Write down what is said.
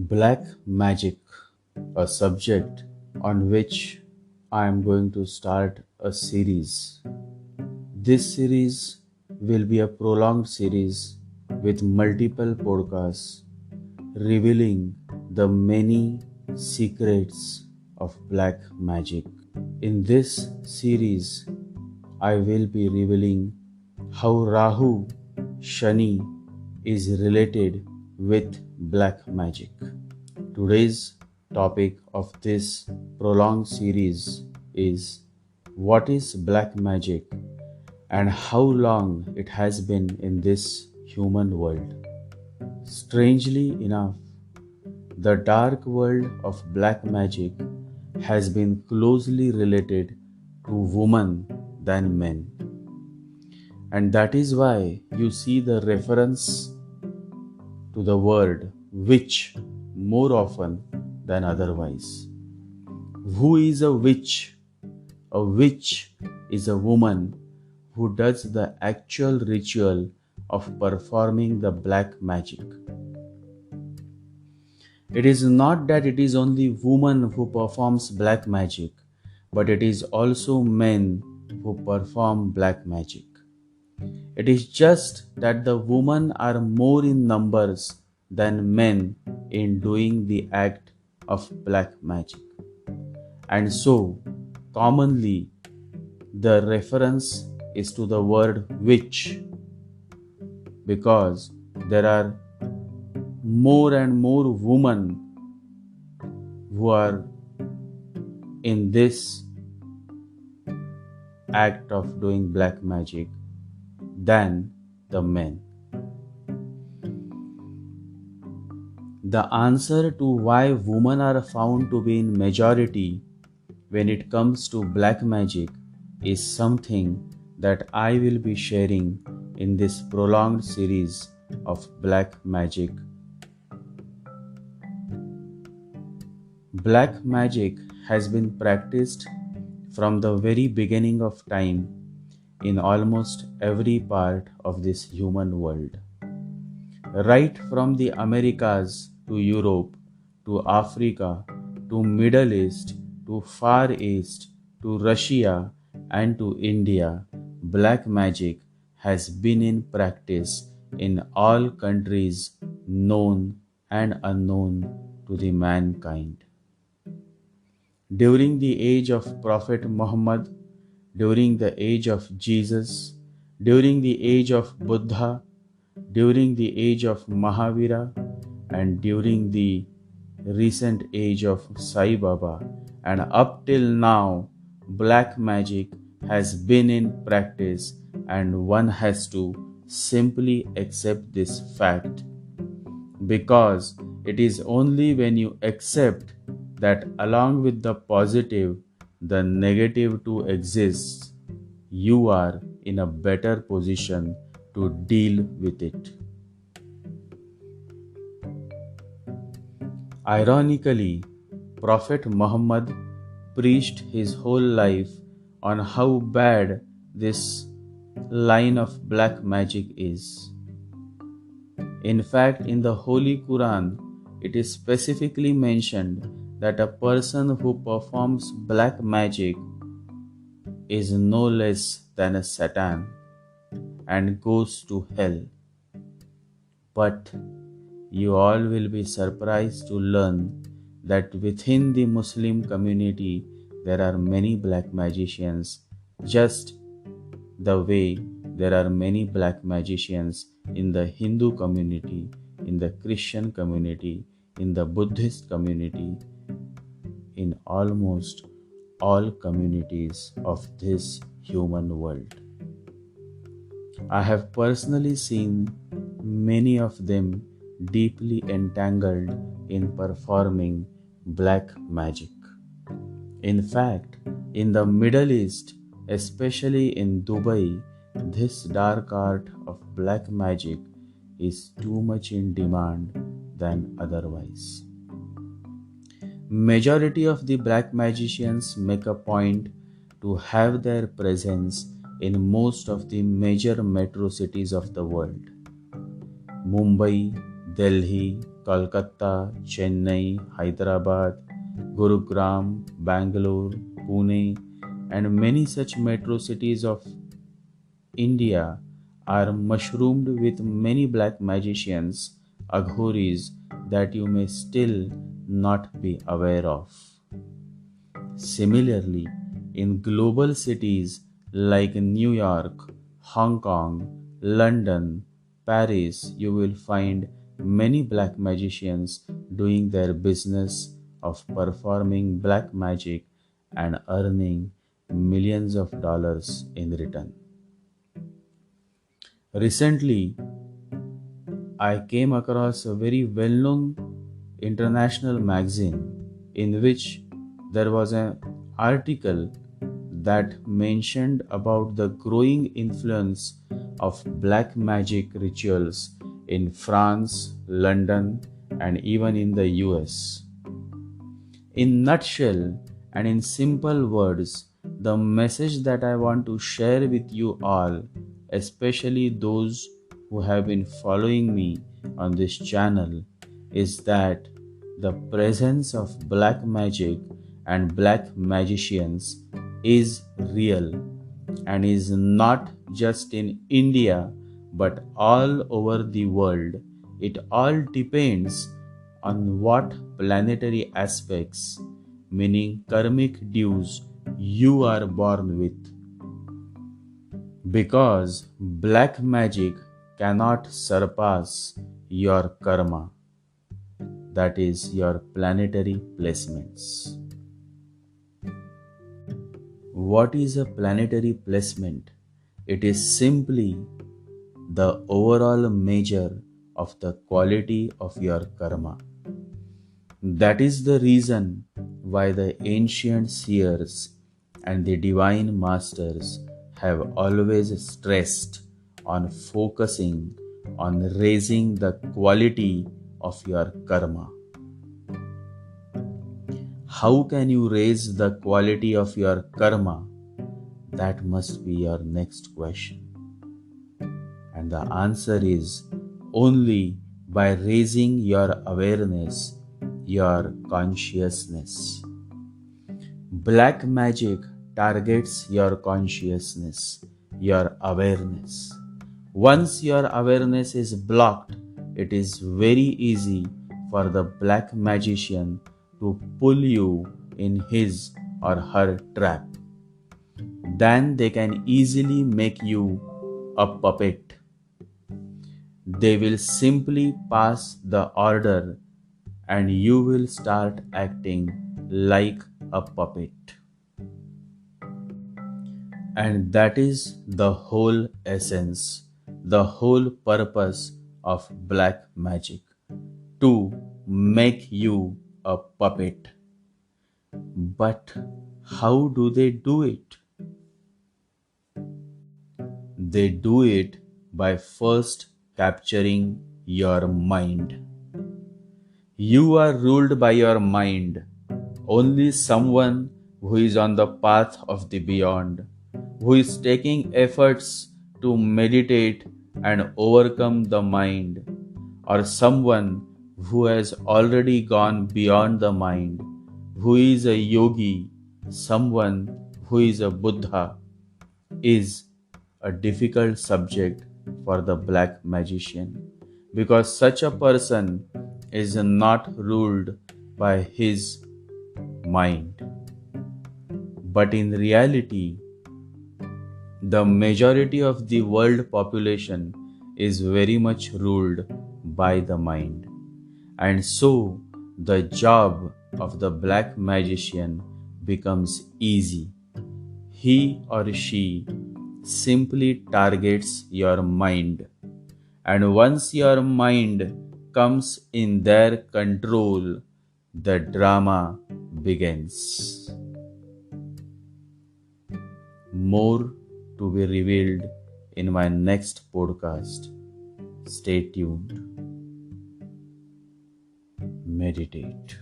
Black magic, a subject on which I am going to start a series. This series will be a prolonged series with multiple podcasts revealing the many secrets of black magic. In this series, I will be revealing how Rahu Shani is related with black magic. Today's topic of this prolonged series is what is black magic and how long it has been in this human world. Strangely enough, the dark world of black magic has been closely related to women than men. And that is why you see the reference to the word witch more often than otherwise. Who is a witch? A witch is a woman who does the actual ritual of performing the black magic. It is not that it is only woman who performs black magic, but it is also men who perform black magic. It is just that the women are more in numbers than men in doing the act of black magic. And so, commonly, the reference is to the word witch because there are more and more women who are in this act of doing black magic than the men. The answer to why women are found to be in majority when it comes to black magic is something that I will be sharing in this prolonged series of black magic. Black magic has been practiced from the very beginning of time in almost every part of this human world. Right from the Americas to Europe to Africa to Middle East to Far East to Russia and to India, black magic has been in practice in all countries known and unknown to the mankind. During the age of Prophet Muhammad, during the age of Jesus, during the age of Buddha, during the age of Mahavira, and during the recent age of Sai Baba, and up till now, black magic has been in practice, and one has to simply accept this fact. Because it is only when you accept that along with the positive, the negative too exists, you are in a better position to deal with it. Ironically, Prophet Muhammad preached his whole life on how bad this line of black magic is. In fact, in the Holy Quran, it is specifically mentioned that a person who performs black magic is no less than a Satan and goes to hell. But you all will be surprised to learn that within the Muslim community there are many black magicians, just the way there are many black magicians in the Hindu community, in the Christian community, in the Buddhist community, in almost all communities of this human world. I have personally seen many of them deeply entangled in performing black magic. In fact, in the Middle East, especially in Dubai, this dark art of black magic is too much in demand than otherwise. Majority of the black magicians make a point to have their presence in most of the major metro cities of the world. Mumbai, Delhi, Kolkata, Chennai, Hyderabad, Gurugram, Bangalore, Pune, and many such metro cities of India are mushroomed with many black magicians, aghoris that you may still not be aware of. Similarly, in global cities like New York, Hong Kong, London, Paris, you will find many black magicians doing their business of performing black magic and earning millions of dollars in return. Recently, I came across a very well known international magazine in which there was an article that mentioned about the growing influence of black magic rituals in France, London, and even in the US. In nutshell and in simple words, the message that I want to share with you all, especially those who have been following me on this channel, is that the presence of black magic and black magicians is real and is not just in India but all over the world. It all depends on what planetary aspects, meaning karmic dues, you are born with. Because black magic cannot surpass your karma, that is, your planetary placements. What is a planetary placement? It is simply the overall measure of the quality of your karma. That is the reason why the ancient seers and the divine masters have always stressed on focusing on raising the quality of your karma. How can you raise the quality of your karma? That must be your next question. And the answer is only by raising your awareness, your consciousness. Black magic targets your consciousness, your awareness. Once your awareness is blocked, it is very easy for the black magician to pull you in his or her trap. Then they can easily make you a puppet. They will simply pass the order and you will start acting like a puppet. And that is the whole essence, the whole purpose of black magic, to make you a puppet. But how do they do it? They do it by first capturing your mind. You are ruled by your mind. Only someone who is on the path of the beyond, who is taking efforts to meditate and overcome the mind, or someone who has already gone beyond the mind, who is a yogi, someone who is a Buddha, is a difficult subject for the black magician, because such a person is not ruled by his mind. But in reality, the majority of the world population is very much ruled by the mind. And so the job of the black magician becomes easy. He or she simply targets your mind. And once your mind comes in their control, the drama begins. More to be revealed in my next podcast. Stay tuned. Meditate.